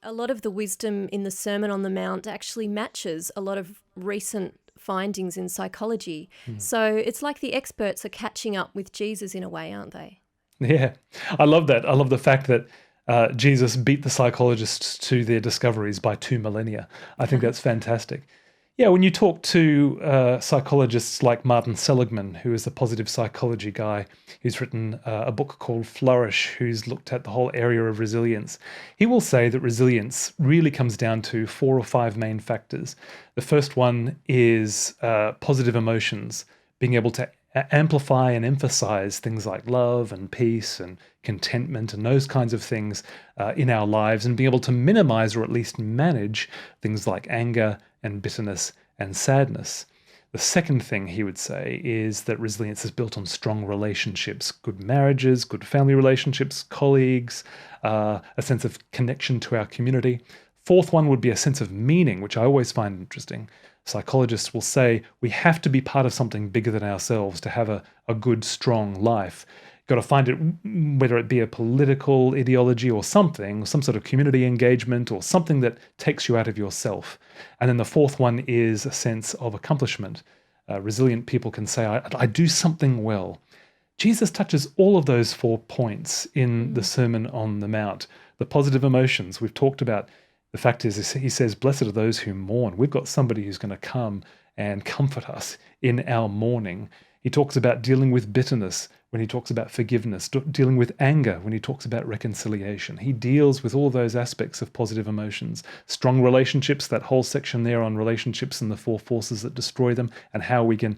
A lot of the wisdom in the Sermon on the Mount actually matches a lot of recent findings in psychology. So it's like the experts are catching up with Jesus in a way, aren't they? Yeah, I love that. I love the fact that Jesus beat the psychologists to their discoveries by 2 millennia. I think that's fantastic. Yeah, when you talk to psychologists like Martin Seligman, who is a positive psychology guy, who's written a book called Flourish, who's looked at the whole area of resilience, he will say that resilience really comes down to 4 or 5 main factors. The first one is positive emotions, being able to amplify and emphasize things like love and peace and contentment and those kinds of things in our lives, and being able to minimize or at least manage things like anger and bitterness and sadness. The second thing he would say is that resilience is built on strong relationships, good marriages, good family relationships, colleagues, a sense of connection to our community. Fourth one would be a sense of meaning, which I always find interesting. Psychologists will say we have to be part of something bigger than ourselves to have a good, strong life. Got to find it, whether it be a political ideology or something, some sort of community engagement or something that takes you out of yourself. And then the fourth one is a sense of accomplishment. Resilient people can say, I do something well. Jesus touches all of those 4 points in the Sermon on the Mount. The positive emotions we've talked about. The fact is, he says, blessed are those who mourn. We've got somebody who's going to come and comfort us in our mourning. He talks about dealing with bitterness when he talks about forgiveness, dealing with anger when he talks about reconciliation. He deals with all those aspects of positive emotions. Strong relationships, that whole section there on relationships and the 4 forces that destroy them, and how we can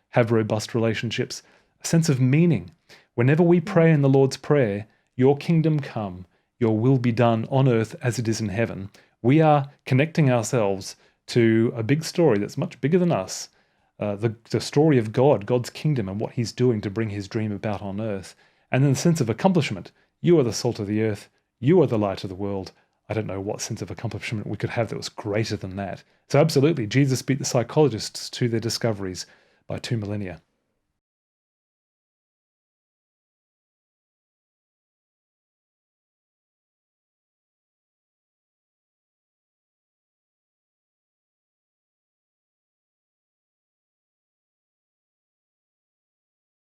have robust relationships. A sense of meaning. Whenever we pray in the Lord's Prayer, your kingdom come, your will be done on earth as it is in heaven, we are connecting ourselves to a big story that's much bigger than us, the story of God, God's kingdom, and what he's doing to bring his dream about on earth. And then the sense of accomplishment. You are the salt of the earth. You are the light of the world. I don't know what sense of accomplishment we could have that was greater than that. So absolutely, Jesus beat the psychologists to their discoveries by 2 millennia.